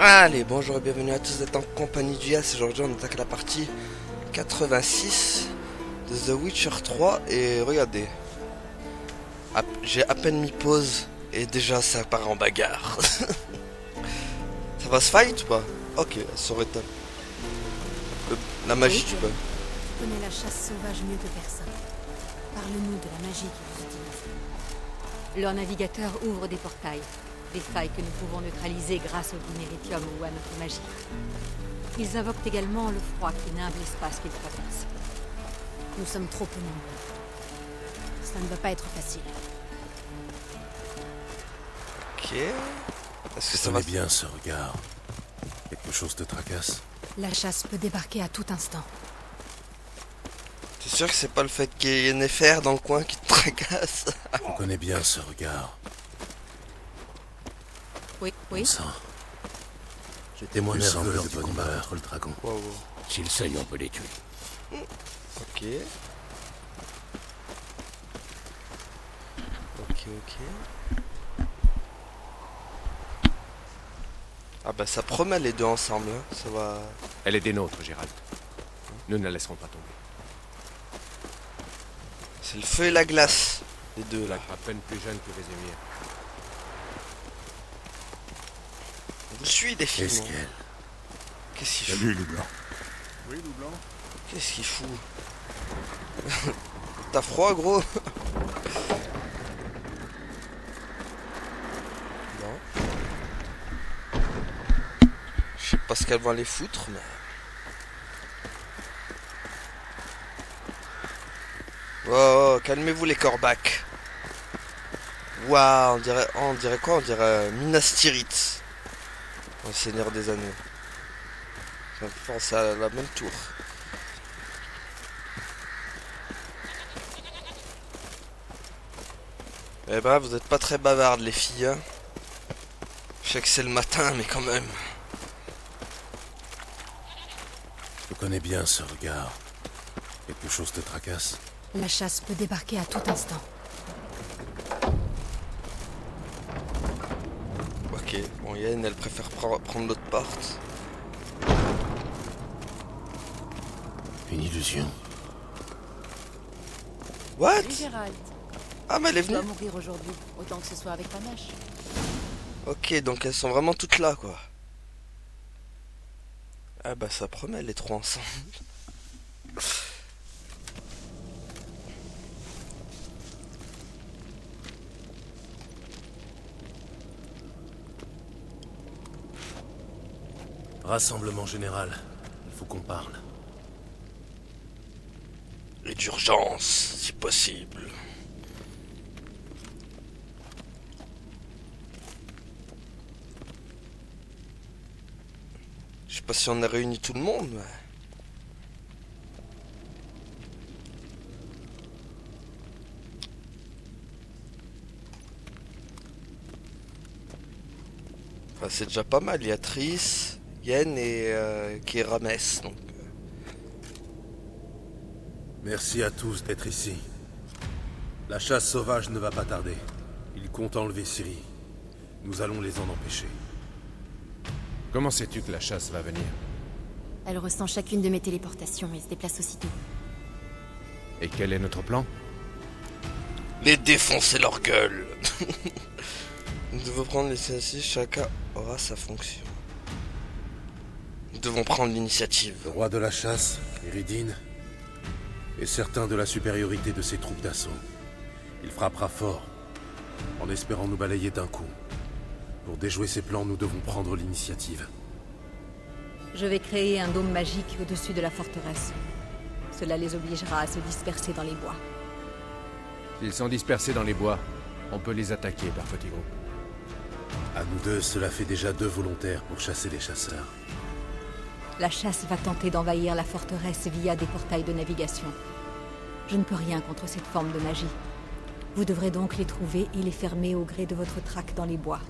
Allez, bonjour et bienvenue à tous, vous êtes en compagnie du Yas. Aujourd'hui on attaque la partie 86 de The Witcher 3. Et regardez, j'ai à peine mis pause et déjà ça part en bagarre. Ça va se fight ou pas? Ok, ça aurait été la magie tu peux. Tu connais la chasse sauvage mieux que personne. Parle-nous de la magie qu'ils utilisent. Leur navigateur ouvre des portails, des failles que nous pouvons neutraliser grâce au diméritium ou à notre magie. Ils invoquent également le froid qui nimbe l'espace qu'ils traversent. Nous sommes trop peu nombreux. Ça ne va pas être facile. Ok. Est-ce que Ça ça va bien ce regard. Quelque chose te tracasse? La chasse peut débarquer à tout instant. T'es sûr que c'est pas le fait qu'il y ait Néfer dans le coin qui te tracasse? On connaît bien ce regard. Oui. Bon sang. J'étais moins nerveux lors du combat contre le dragon. Wow. S'ils saignent, on peut les tuer. Ok. Ok. Ah bah ça promet les deux ensemble, hein. Ça va... Elle est des nôtres, Gérald. Nous ne la laisserons pas tomber. C'est le feu et la glace, les deux là. À peine plus jeune que Vesemir. On vous suit des films. Qu'est-ce hein. qu'elle? Qu'est-ce qu'il fout? Salut, loup blanc. Oui, loup blanc. Qu'est-ce qu'il fout? T'as froid gros? Non. Je sais pas ce qu'elle va les foutre, mais... Oh, calmez-vous les corbacs. Waouh, on dirait quoi? On dirait Minas Tirith, le Seigneur des Anneaux. Ça me fait penser à la même tour. Eh ben, vous êtes pas très bavardes les filles, hein. Je sais que c'est le matin, mais quand même. Je connais bien ce regard. Quelque chose te tracasse? La chasse peut débarquer à tout instant. Ok, bon, Yen, elle préfère prendre l'autre porte. Une illusion. What? Salut Gérald. Ah, mais elle est Tu dois venue. mourir aujourd'hui, autant que ce soit avec panache. Ok, donc elles sont vraiment toutes là, quoi. Ah bah ça promet les trois ensemble. Rassemblement général. Il faut qu'on parle. Et d'urgence, si possible. Je sais pas si on a réuni tout le monde, mais... Enfin, c'est déjà pas mal, il y a Triss, Yen et Kerames, donc... Merci à tous d'être ici. La chasse sauvage ne va pas tarder. Ils comptent enlever Ciri. Nous allons les en empêcher. Comment sais-tu que la chasse va venir? Elle ressent chacune de mes téléportations et se déplace aussitôt. Et quel est notre plan? Les défoncer leur gueule. Nous devons prendre l'initiative, chacun aura sa fonction. Nous devons prendre l'initiative. Le roi de la chasse, Iridine, est certain de la supériorité de ses troupes d'assaut. Il frappera fort, en espérant nous balayer d'un coup. Pour déjouer ses plans, nous devons prendre l'initiative. Je vais créer un dôme magique au-dessus de la forteresse. Cela les obligera à se disperser dans les bois. S'ils sont dispersés dans les bois, on peut les attaquer par petits groupes. À nous deux, cela fait déjà 2 volontaires pour chasser les chasseurs. La chasse va tenter d'envahir la forteresse via des portails de navigation. Je ne peux rien contre cette forme de magie. Vous devrez donc les trouver et les fermer au gré de votre traque dans les bois.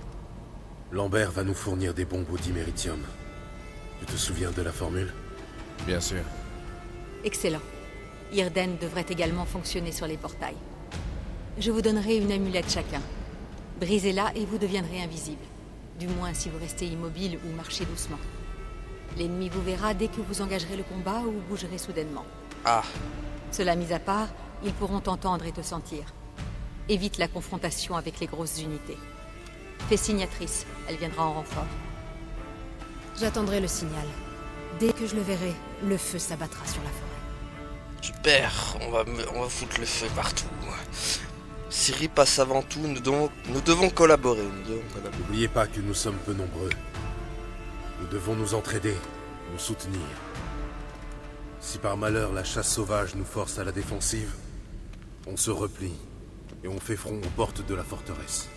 Lambert va nous fournir des bombes au diméritium. Tu te souviens de la formule? Bien sûr. Excellent. Irden devrait également fonctionner sur les portails. Je vous donnerai une amulette chacun. Brisez-la et vous deviendrez invisible. Du moins si vous restez immobile ou marchez doucement. L'ennemi vous verra dès que vous engagerez le combat ou bougerez soudainement. Ah, Cela mis à part, ils pourront t'entendre et te sentir. Évite la confrontation avec les grosses unités. Fais signe à Triss, elle viendra en renfort. J'attendrai le signal. Dès que je le verrai, le feu s'abattra sur la forêt. super, on va foutre le feu partout. Ciri passe avant tout, nous devons collaborer. N'oubliez pas que nous sommes peu nombreux. Nous devons nous entraider, nous soutenir. Si par malheur la chasse sauvage nous force à la défensive, on se replie et on fait front aux portes de la forteresse.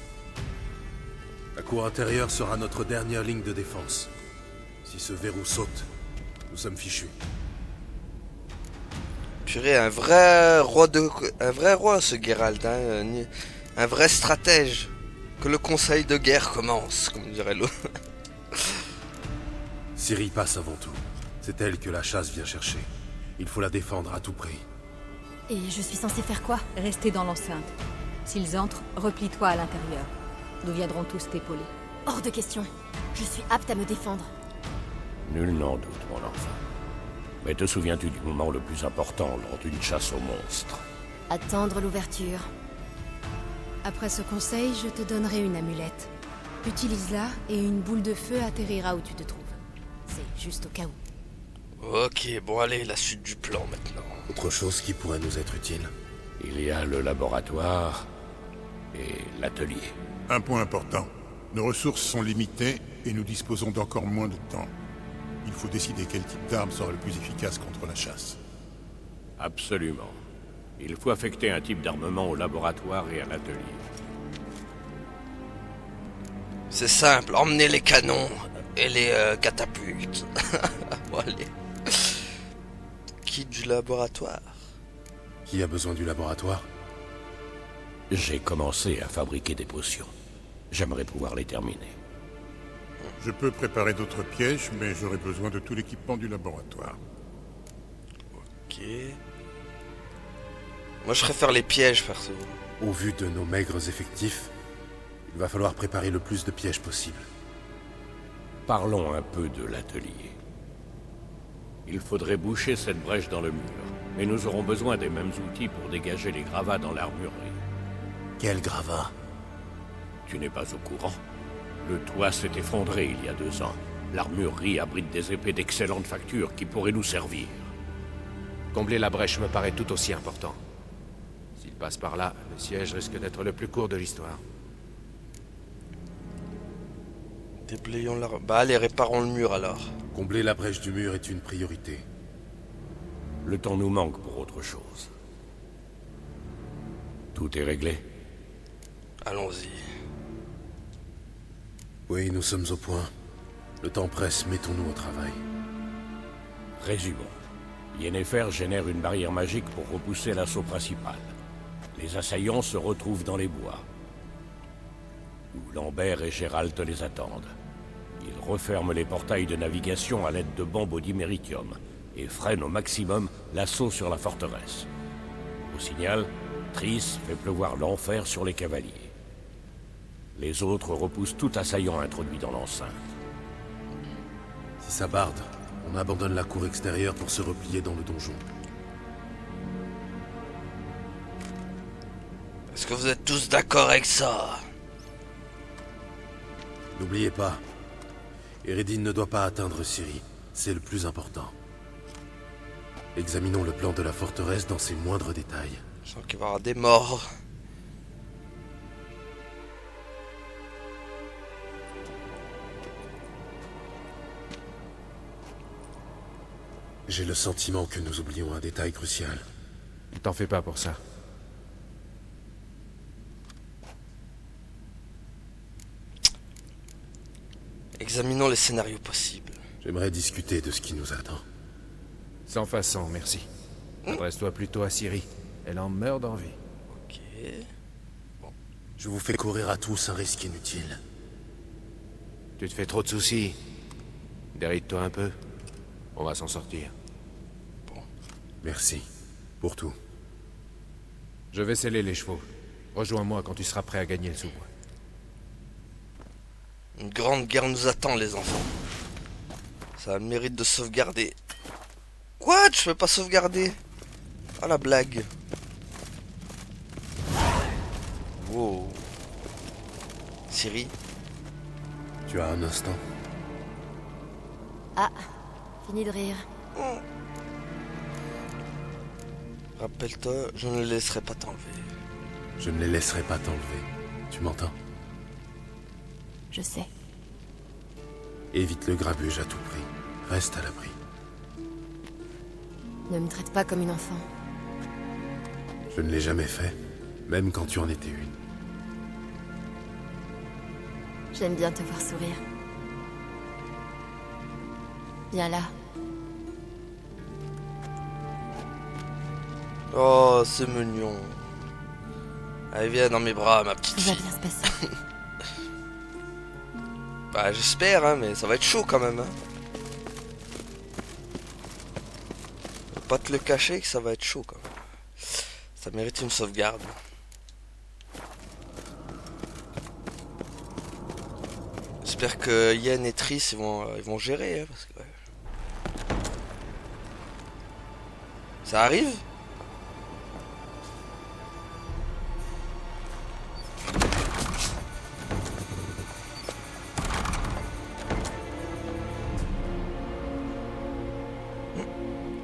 La cour intérieure sera notre dernière ligne de défense. Si ce verrou saute, nous sommes fichus. Purée, un vrai roi ce Geralt, hein, un vrai stratège. Que le conseil de guerre commence, comme dirait l'autre. Ciri passe avant tout. C'est elle que la chasse vient chercher. Il faut la défendre à tout prix. Et je suis censé faire quoi? Restez dans l'enceinte. S'ils entrent, replie-toi à l'intérieur. Nous viendrons tous t'épauler. Hors de question. Je suis apte à me défendre. Nul n'en doute, mon enfant. Mais te souviens-tu du moment le plus important lors d'une chasse aux monstres? Attendre l'ouverture. Après ce conseil, je te donnerai une amulette. Utilise-la et une boule de feu atterrira où tu te trouves. C'est juste au cas où. Ok, bon allez, la suite du plan maintenant. Autre chose qui pourrait nous être utile. Il y a le laboratoire et l'atelier. Un point important. Nos ressources sont limitées et nous disposons d'encore moins de temps. Il faut décider quel type d'arme sera le plus efficace contre la chasse. Absolument. Il faut affecter un type d'armement au laboratoire et à l'atelier. C'est simple, emmenez les canons et les catapultes. Bon allez. Qui du laboratoire? Qui a besoin du laboratoire? J'ai commencé à fabriquer des potions. J'aimerais pouvoir les terminer. Je peux préparer d'autres pièges, mais j'aurai besoin de tout l'équipement du laboratoire. Ok. Moi je préfère les pièges perso. Au vu de nos maigres effectifs, il va falloir préparer le plus de pièges possible. Parlons un peu de l'atelier. Il faudrait boucher cette brèche dans le mur, mais nous aurons besoin des mêmes outils pour dégager les gravats dans l'armurerie. Quel gravat? Tu n'es pas au courant? Le toit s'est effondré il y a 2 ans. L'armurerie abrite des épées d'excellente facture qui pourraient nous servir. Combler la brèche me paraît tout aussi important. S'il passe par là, le siège risque d'être le plus court de l'histoire. Déblayons la... Bah allez, réparons le mur alors. Combler la brèche du mur est une priorité. Le temps nous manque pour autre chose. Tout est réglé? Allons-y. Oui, nous sommes au point. Le temps presse, mettons-nous au travail. Résumons. Yennefer génère une barrière magique pour repousser l'assaut principal. Les assaillants se retrouvent dans les bois, où Lambert et Gérald les attendent. Ils referment les portails de navigation à l'aide de bombes au diméritium et freinent au maximum l'assaut sur la forteresse. Au signal, Triss fait pleuvoir l'enfer sur les cavaliers. Les autres repoussent tout assaillant introduit dans l'enceinte. Si ça barde, on abandonne la cour extérieure pour se replier dans le donjon. Est-ce que vous êtes tous d'accord avec ça? N'oubliez pas, Eredin ne doit pas atteindre Ciri. C'est le plus important. Examinons le plan de la forteresse dans ses moindres détails. Je sens qu'il va y avoir des morts. J'ai le sentiment que nous oublions un détail crucial. Ne t'en fais pas pour ça. Examinons les scénarios possibles. J'aimerais discuter de ce qui nous attend. Sans façon, merci. Adresse-toi plutôt à Ciri. Elle en meurt d'envie. Ok. Je vous fais courir à tous un risque inutile. Tu te fais trop de soucis. Déride-toi un peu. On va s'en sortir. Merci. Pour tout. Je vais sceller les chevaux. Rejoins-moi quand tu seras prêt à gagner le sou. Une grande guerre nous attend, les enfants. Ça a le mérite de sauvegarder. Quoi? Je peux pas sauvegarder? Ah, la blague. Wow. Siri? Tu as un instant. Ah, fini de rire. Rappelle-toi, je ne les laisserai pas t'enlever. Je ne les laisserai pas t'enlever. Tu m'entends? Je sais. Évite le grabuge à tout prix. Reste à l'abri. Ne me traite pas comme une enfant. Je ne l'ai jamais fait, même quand tu en étais une. J'aime bien te voir sourire. Viens là. Oh, c'est mignon. Allez, viens dans mes bras, ma petite Tout va fille. bien se passer. Bah, j'espère, hein, mais ça va être chaud quand même. Hein. Faut pas te le cacher que ça va être chaud quand même. Ça mérite une sauvegarde. J'espère que Yen et Triss ils vont gérer. Hein, parce que, ouais. Ça arrive?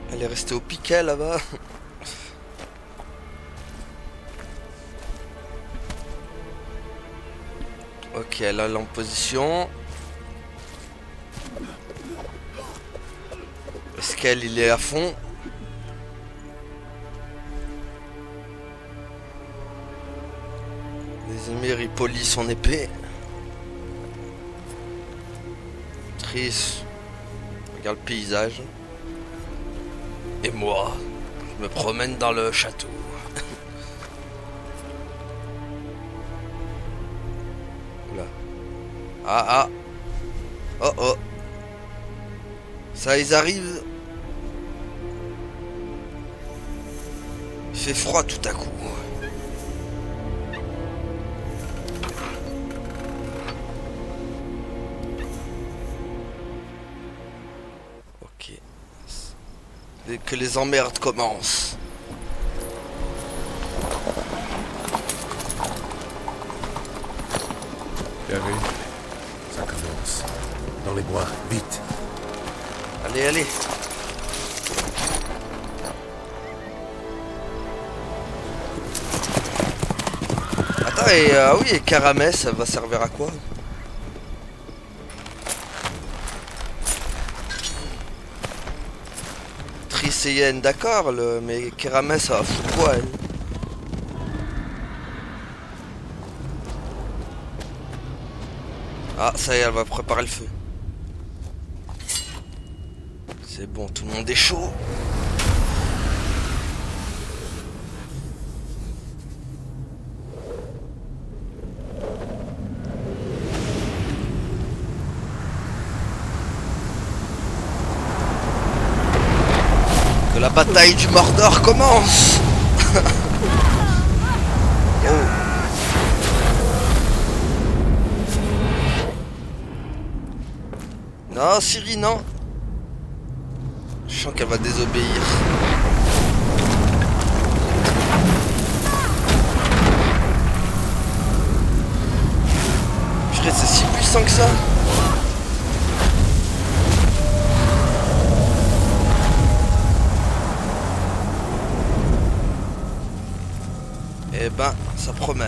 Elle est restée au piquet là-bas. Ok, là, elle est en position. Le scale, il est à fond. Les émirs, il polit son épée. Triss regarde le paysage. Et moi, je me promène dans le château. Oula. Ah ah. Oh oh. Ça, ils arrivent. Il fait froid tout à coup. Ok. Dès que les emmerdes commencent. Tu as vu? Ça commence. Dans les bois, vite. Allez, allez. Attends, et oui, et Karamès, ça va servir à quoi? Triss et Yen, d'accord, mais Karamès, ça va foutre quoi, elle? Ah, ça y est, elle va préparer le feu. C'est bon, tout le monde est chaud. Que la bataille du Mordor commence. Oh. Non, Ciri, non. Je sens qu'elle va désobéir. Purée, c'est si puissant que ça. Eh ben, ça promet.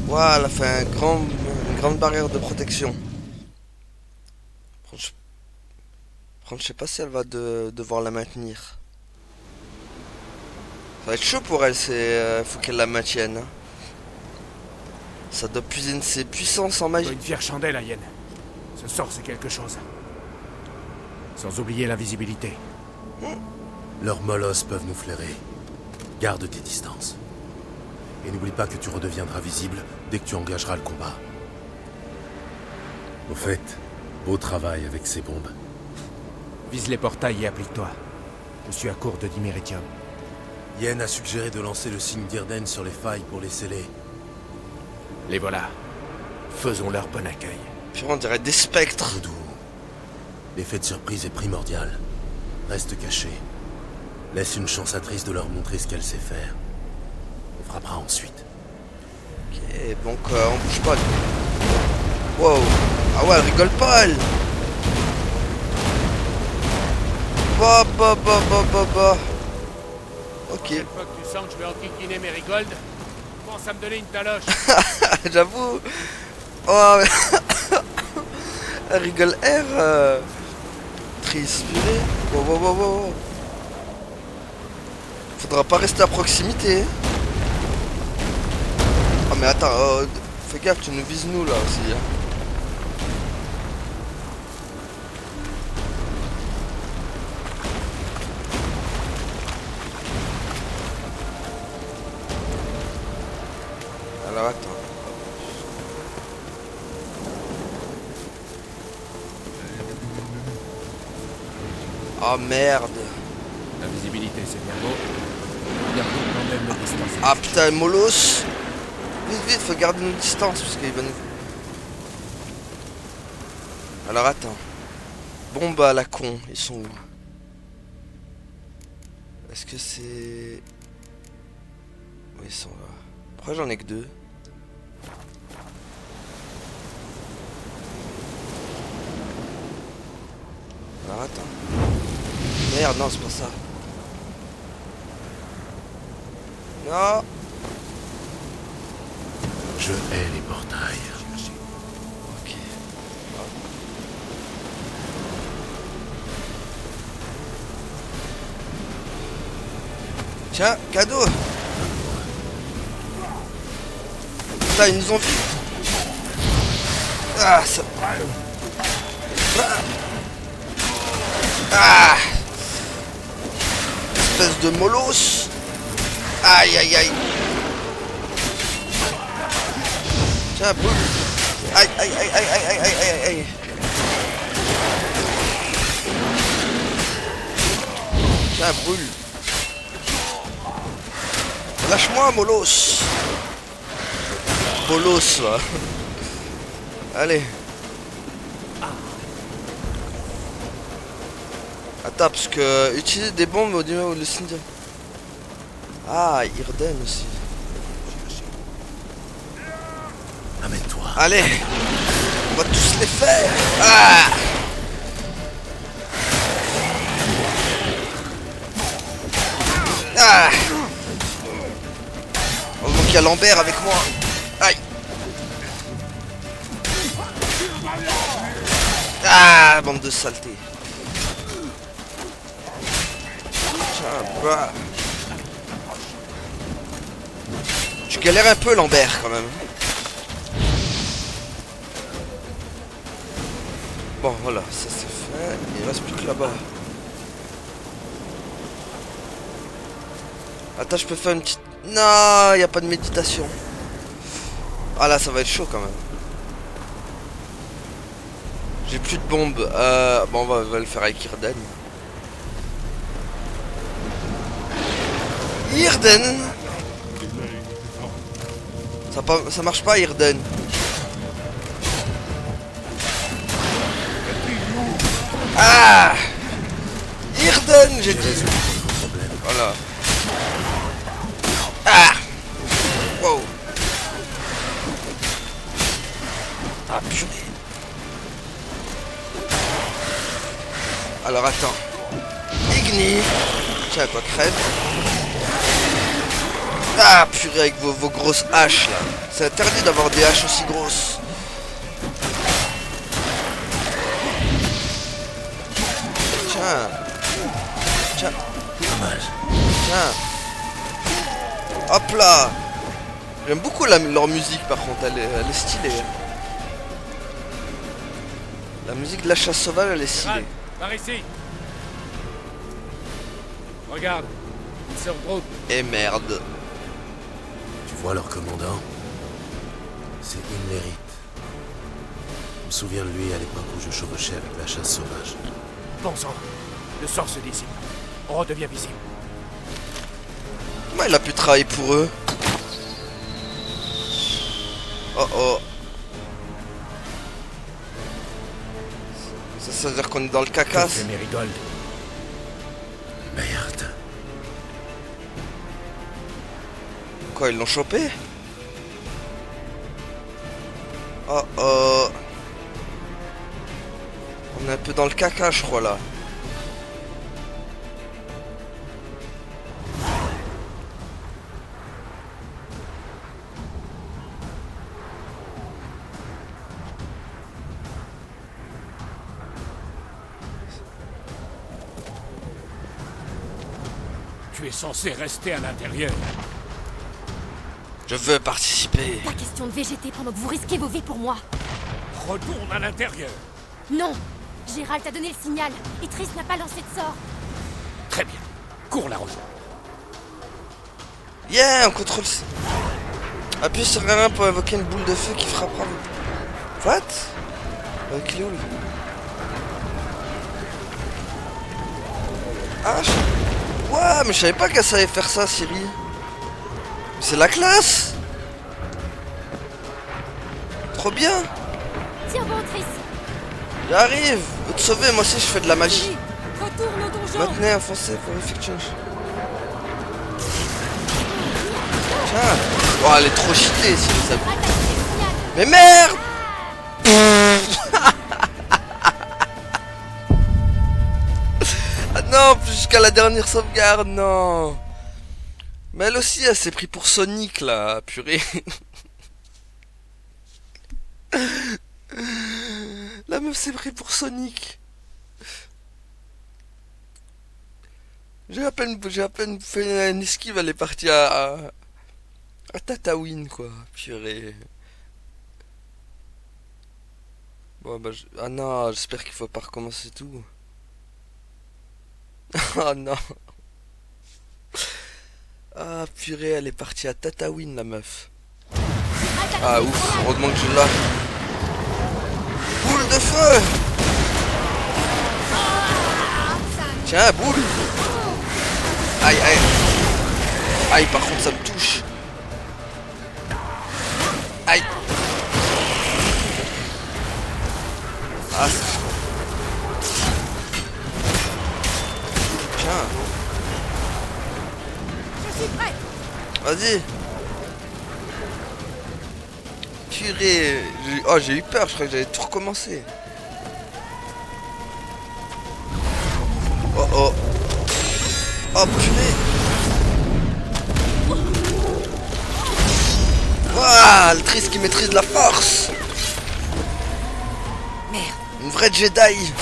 Voilà, elle a fait une grande barrière de protection. Je sais pas si elle va devoir la maintenir. Ça va être chaud pour elle, faut qu'elle la maintienne. Hein. Ça doit puiser de ses puissances en magie. Une fière chandelle, à Yen. Ce sort, c'est quelque chose. Sans oublier l'invisibilité. Leurs molosses peuvent nous flairer. Garde tes distances. Et n'oublie pas que tu redeviendras visible dès que tu engageras le combat. Au fait, beau travail avec ces bombes. Vise les portails et applique-toi. Je suis à court de diméritium. Yen a suggéré de lancer le signe d'Irden sur les failles pour les sceller. Les voilà. Faisons-leur bon accueil. Puis on dirait des spectres. Voodoo. L'effet de surprise est primordial. Reste caché. Laisse une chance à Triss de leur montrer ce qu'elle sait faire. On frappera ensuite. Ok, donc on bouge pas. Wow. Ah ouais, elle rigole pas, elle. Bah. Ok. Cette fois que tu sens que je vais enquiquiner mes rigoldes, pense à me donner une taloche. J'avoue. Oh, mais... elle rigole R. Triss, purée. Wow. Faudra pas rester à proximité. Oh mais attends, fais gaffe, tu nous vises nous là aussi. Hein. Alors attends. Oh merde. La visibilité, c'est bien beau. Gardons quand même nos distances. Ah putain, Molos. Vite, faut garder nos distances parce qu'il va nous... Alors attends. Bon bah la con, ils sont où? Est-ce que c'est... Oui, ils sont là. Pourquoi j'en ai que deux? Alors attends. Merde, non, c'est pas ça. Non. Je hais les portails. Ok. Tiens, cadeau. Putain, ils nous ont vu. Ah, ça... Ah. Espèce de molosse. Aïe. Tiens, boule. Aïe. Tiens, brûle. Lâche-moi, Molos. Molos, va. Allez. Attends, parce que utiliser des bombes au niveau de le signe. Ah, Irden aussi. Amène-toi. Allez, on va tous les faire. Ah. Ah. Heureusement qu'il y a Lambert avec moi. Aïe. Ah, bande de saleté. Tiens, bah. Je galère un peu Lambert quand même. Bon voilà, ça c'est fait. Il reste plus que là-bas. Attends, je peux faire une petite... Non, il n'y a pas de méditation. Ah là, ça va être chaud quand même. J'ai plus de bombes. Bon, on va le faire avec Irden. Irden. Ça marche pas, Irden. Ah, Irden, j'ai dit. Voilà. Ah. Wow. Ah, purée. Alors, attends. Igni. Tiens, quoi, crève. Ah, purée, avec vos grosses haches, là. C'est interdit d'avoir des haches aussi grosses. Tiens. Tiens. Hop là. J'aime beaucoup leur musique par contre, elle est stylée. La musique de la chasse sauvage, elle est stylée. Par ici. Regarde, ils se regroupent. Et merde. Tu vois leur commandant? C'est Imlerit. Je me souviens de lui à l'époque où je chevauchais avec la chasse sauvage. Bon sang. Le sort se dissipe. On redevient visible. Comment il a pu travailler pour eux? Oh oh. Ça veut dire qu'on est dans le caca. Que fait Merigold? Merde. Quoi, ils l'ont chopé? Oh oh. On est un peu dans le caca, je crois, là. Tu es censé rester à l'intérieur. Je veux participer. Pas question de végéter pendant que vous risquez vos vies pour moi. Retourne à l'intérieur. Non. Gérald t'a donné le signal. Et Triss n'a pas lancé de sort. Très bien. Cours la rejoindre. Yeah, on contrôle. Appuie sur R1 pour invoquer une boule de feu qui frappera vous. What? Avec Léo, lui. Ah, ouais, mais je savais pas qu'elle savait faire ça, Siri. C'est la classe. Trop bien. Tiens bon, Triss. J'arrive. Veux te sauver, moi aussi je fais de la magie. Retourne au donjon. Maintenez enfoncé pour effectuer. Tiens. Oh, elle est trop cheatée, Siri, ça. Attaquez le signal. Mais merde. Ah non, jusqu'à la dernière sauvegarde, non. Mais elle aussi, elle s'est pris pour Sonic, là, purée. La meuf s'est pris pour Sonic. J'ai à peine fait une esquive, elle est partie à Tatooine, quoi, purée. Bon, bah, ah non, j'espère qu'il faut pas recommencer tout. Oh non. Ah purée, elle est partie à Tatooine, la meuf. Ah ouf, heureusement que je l'ai. Boule de feu. Tiens, boule. Aïe, aïe. Aïe, par contre, ça me touche. Aïe. Ah, tiens. Je suis prêt. Vas-y. Purée. Oh, j'ai eu peur, je croyais que j'allais tout recommencer. Oh oh. Oh purée. Waouh, le Triss qui maîtrise la force. Merde. Une vraie Jedi.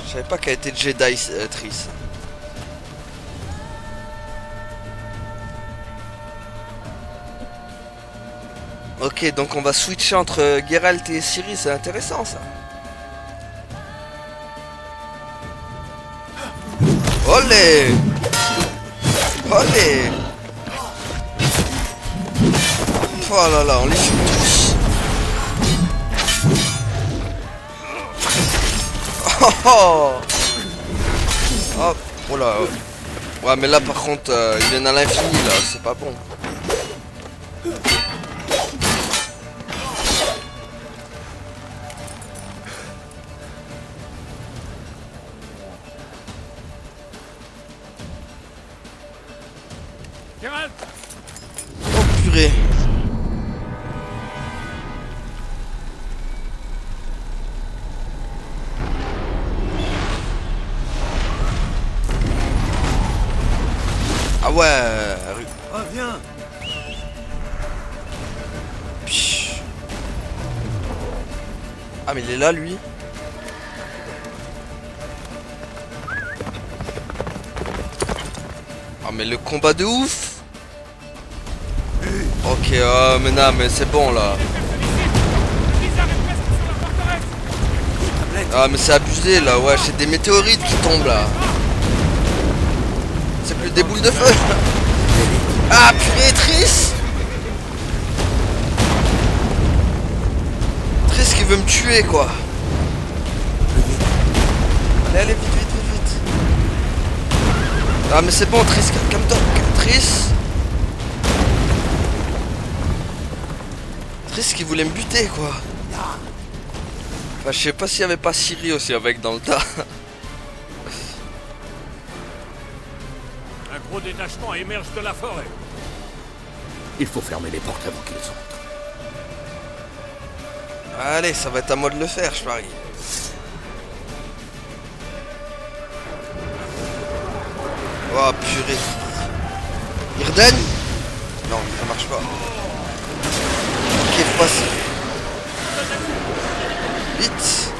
Je savais pas qu'elle était Jedi, Triss. Ok, donc on va switcher entre Geralt et Ciri, c'est intéressant ça. Olé! Olé! Oh là là, on les fume tous. Oh oh! Hop, oh là. Ouais, mais là par contre, ils viennent à l'infini là, c'est pas bon. Geralt! Oh purée. Ah ouais. Reviens. Psh. Ah mais il est là lui. Ah mais le combat de ouf. Ok, mais non, mais c'est bon là. Ah mais c'est abusé là, ouais, c'est des météorites qui tombent là. C'est plus des boules de feu. Ah purée, Triss. Trisk qui veut me tuer quoi. Allez, vite, vite, vite, vite. Ah mais c'est bon Trisk, calme-toi. Trisk qui voulait me buter quoi. Enfin, je sais pas s'il y avait pas Ciri aussi avec dans le tas. Un gros détachement émerge de la forêt. Il faut fermer les portes avant qu'ils entrent. Allez, ça va être à moi de le faire, je parie. Oh purée. Irden? Non, ça marche pas. Ok, passe. Vite.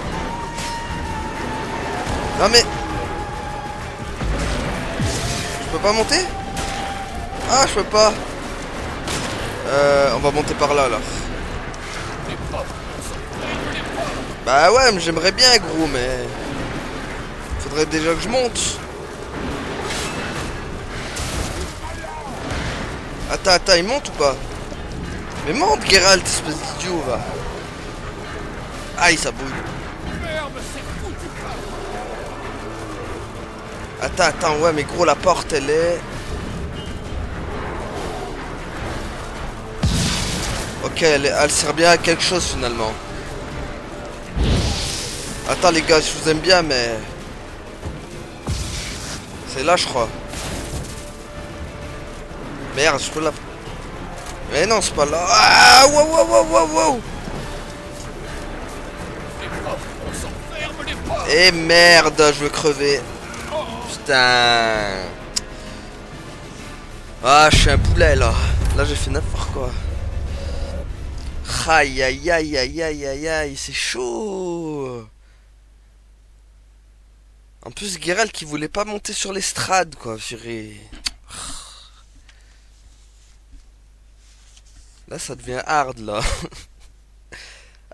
Non mais... Je peux pas monter? Ah, je peux pas. On va monter par là, alors. Bah ouais, mais j'aimerais bien, gros, mais... Faudrait déjà que je monte. Attends, il monte ou pas? Mais monte, Geralt, espèce d'idiot, va. Aïe, ça bouille. Attends, ouais, mais gros, la porte, elle est... Ok, elle sert bien à quelque chose, finalement. Attends, les gars, je vous aime bien, mais... C'est là, je crois. Merde, je peux la... Mais non, c'est pas là. Ah, wow. Et merde, je veux crever. Putain. Ah, je suis un poulet, là. Là, j'ai fait n'importe quoi. Aïe, aïe, aïe, aïe, aïe, aïe, aïe, c'est chaud. En plus, Geralt qui voulait pas monter sur l'estrade, quoi, purée. Là, ça devient hard, là.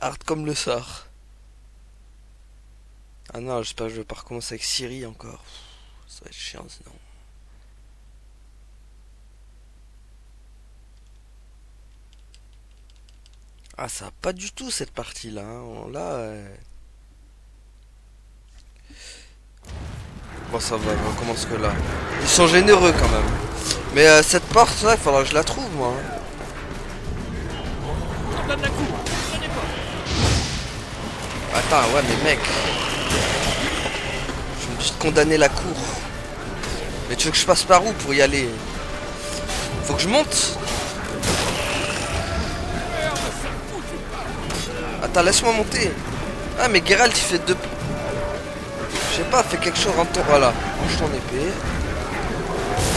Hard comme le sort. Ah non, j'espère que je vais pas recommencer avec Ciri encore. Ça va être chiant, sinon. Ah, ça va pas du tout, cette partie-là. Hein. Là... Bon, ça va, on recommence que là. Ils sont généreux, quand même. Mais cette porte, là, il faudra que je la trouve, moi. Hein. Attends, ouais, mais mec. Je me suis condamné la cour. Mais tu veux que je passe par où pour y aller? Faut que je monte. Attends, laisse-moi monter. Ah, mais Geralt, il fait deux... Je sais pas, fais quelque chose en ton... Voilà, range ton épée.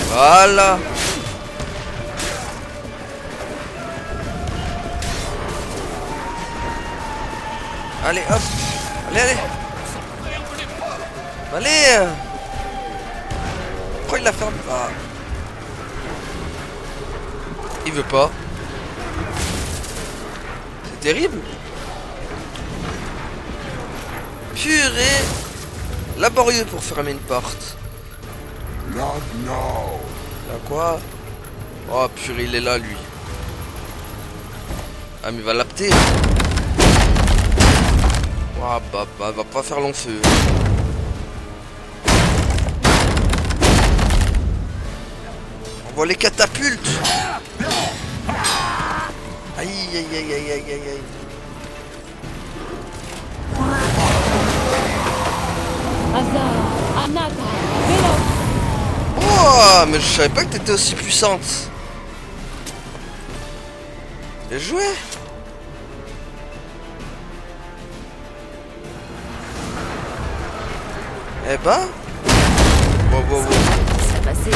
Voilà. Allez, hop. Allez. Allez. Pourquoi il la ferme pas? Il veut pas. C'est terrible. Purée. Laborieux pour fermer une porte. Là quoi? Oh purée, il est là lui. Ah mais il va l'apter. Oh bah va pas faire long feu. On voit les catapultes. Aïe aïe aïe aïe aïe aïe aïe. Oh, mais je savais pas que t'étais aussi puissante. Bien joué. Eh ben. Wow. Ça passé.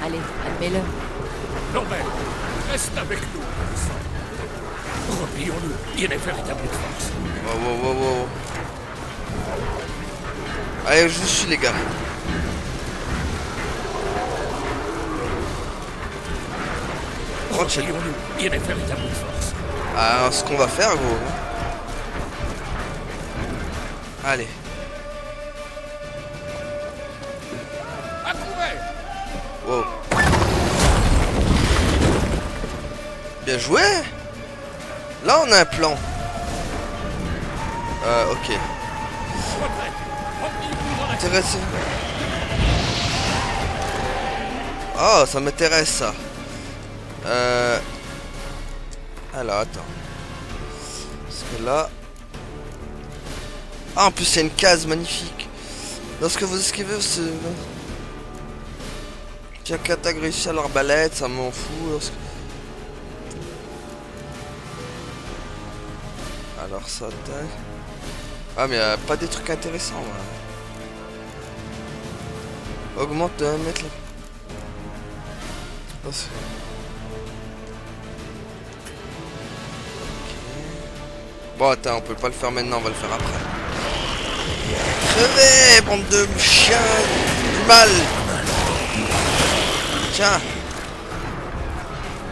Allez, admets-le. Lambert, reste avec nous. Replions-nous. Yennefer est à bout de force. Wow. Allez, je vous suis les gars. Replions-nous. Yennefer est à bout de force. Ah, ce qu'on va faire, gros. Allez. Wow. Bien joué. Là, on a un plan. Ok. Intéressant. Oh, ça m'intéresse ça. Alors, attends. Parce que là... Ah, en plus, c'est une case magnifique. Lorsque vous esquivez, c'est... Chaque attaque réussit à l'arbalète, ça m'en fout. Lorsque... Alors, ça attaque... Ah, mais pas des trucs intéressants, voilà. Augmente de 1 mètre là. Oh, bon, attends, on peut pas le faire maintenant, on va le faire après. Crevez, bande de chiens du mal. Tiens.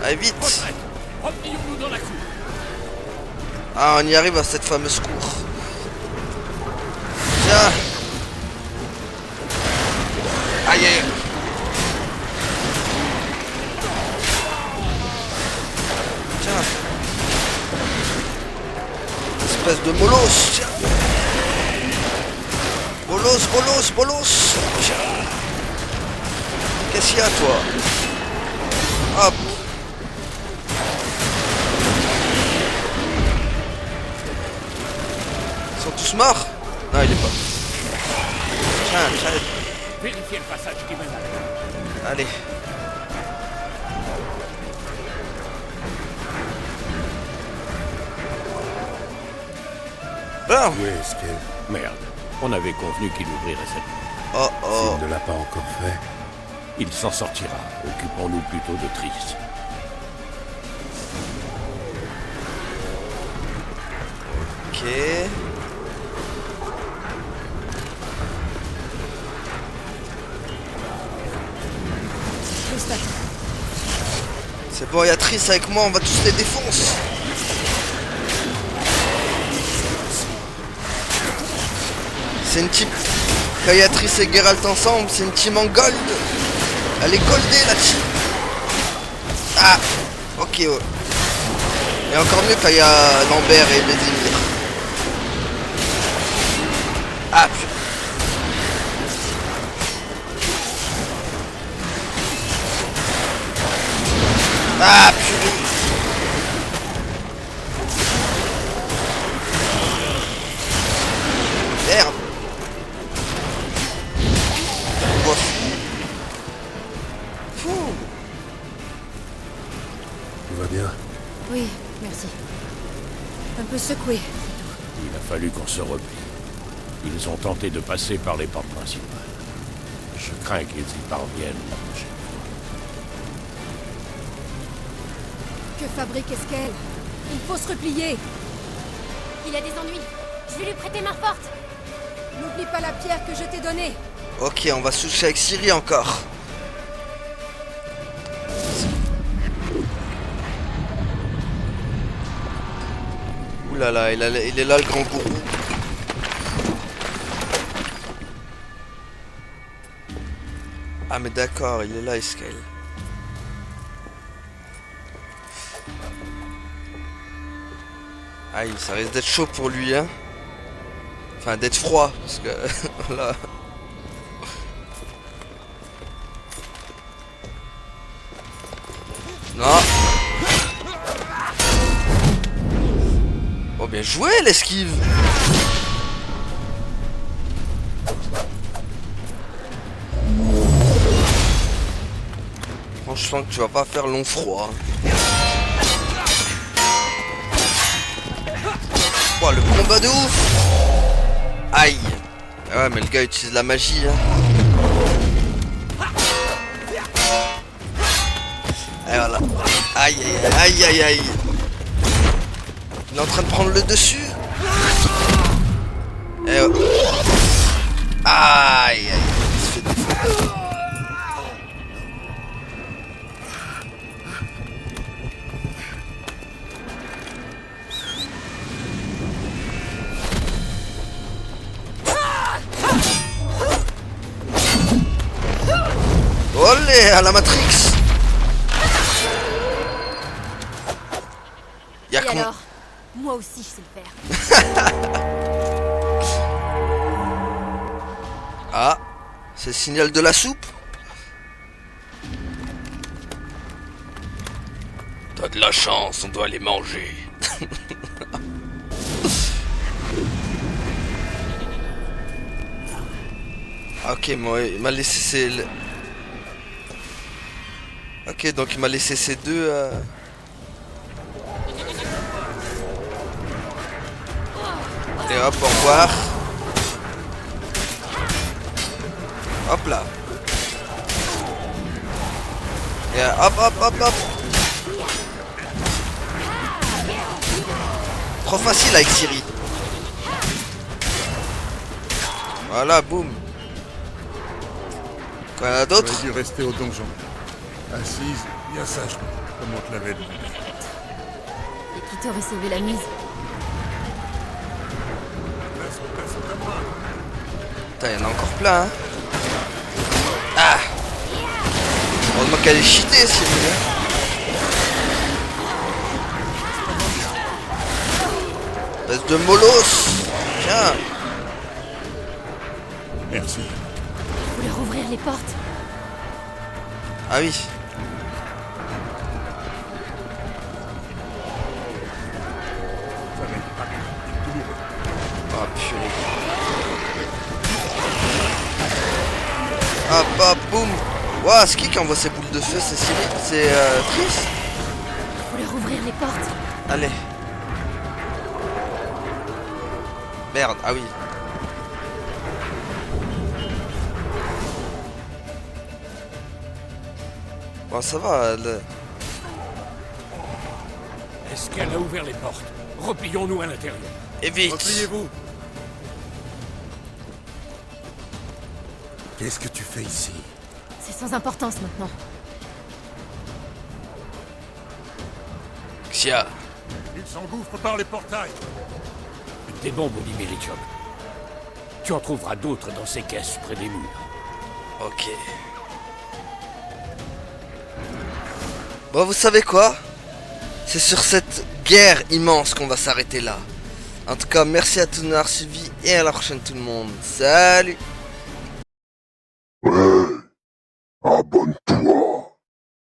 Allez, vite. Ah, on y arrive à cette fameuse cour. Tiens. Aïe, aïe. Tiens. Espèce de molosse, tiens. Bolos, bolos, bolos. Tiens. Qu'est-ce qu'il y a, toi? Hop. Ils sont tous morts? Non, il est pas. Tiens, tiens. Vérifiez le passage qui mène à... Allez. Bon. Où est-ce qu'elle... Merde, on avait convenu qu'il ouvrirait cette porte. Oh oh. S'il ne l'a pas encore fait. Il s'en sortira. Occupons-nous plutôt de Triss. Ok. C'est bon, il y a Triss avec moi, on va tous les défoncer. C'est une team. Quand il y a Triss et Geralt ensemble, c'est une team en gold. Elle est goldée la team. Ah, ok. Ouais. Et encore mieux quand il y a Lambert et Bézimir. Ah, putain. Ah, purée. Merde. Ouf. Fou. Tout va bien? Oui, merci. Un peu secoué. Il a fallu qu'on se replie. Ils ont tenté de passer par les portes principales. Je crains qu'ils y parviennent la prochaine fois. Que fabrique Eskel? Il faut se replier. Il a des ennuis. Je vais lui prêter main forte. N'oublie pas la pierre que je t'ai donnée. Ok, on va soucher avec Ciri encore. Ouh là là, il est là le grand gourou. Ah mais d'accord, il est là Eskel. Aïe, ça risque d'être chaud pour lui, hein. Enfin, d'être froid, parce que... là... Non. Oh, bien joué, l'esquive. Franchement, que tu vas pas faire long froid. Oh, le combat de ouf. Aïe. Ah ouais, mais le gars utilise la magie, hein. Et voilà. Aïe, aïe, aïe, aïe, aïe. Il est en train de prendre le dessus. Et aïe, aïe. Il se fait défoncer. Olé, à la Matrix. Et alors? Moi aussi je sais le faire. C'est le signal de la soupe. T'as de la chance, on doit les manger. Ok, moi, il m'a laissé ces... Ok, donc il m'a laissé ces deux... Et hop, au revoir. Hop là. Et hop, hop, hop, hop. Trop facile avec Siri. Voilà, boum. Quoi, y en a d'autres? J'aurais dû rester au donjon. Assise, bien sagement, comme on te l'avait demandé. Et qui t'aurait sauvé la mise? Putain, y'en a encore plein, hein. Ah. Heureusement qu'elle est cheatée, Siri. Espèce de molosse. Tiens. Merci. Faut leur ouvrir les portes. Ah oui. Ça va être douloureux. Ah purée. Hop hop boum. Ouah, c'est qui envoie ces boules de feu? C'est Siri? C'est Triss? Faut leur ouvrir les portes. Allez. Merde, ah oui. Bon, ça va, elle... Est-ce qu'elle a ouvert les portes? Replions-nous à l'intérieur. Et vite. Repliez-vous. Qu'est-ce que tu fais ici? C'est sans importance maintenant. Xia. Il s'engouffre par les portails. Des bombes au diméridium. Tu en trouveras d'autres dans ces caisses près des murs. Ok. Bon, vous savez quoi? C'est sur cette guerre immense qu'on va s'arrêter là. En tout cas, merci à tous de nous avoir suivis et à la prochaine tout le monde. Salut! Ouais, abonne-toi.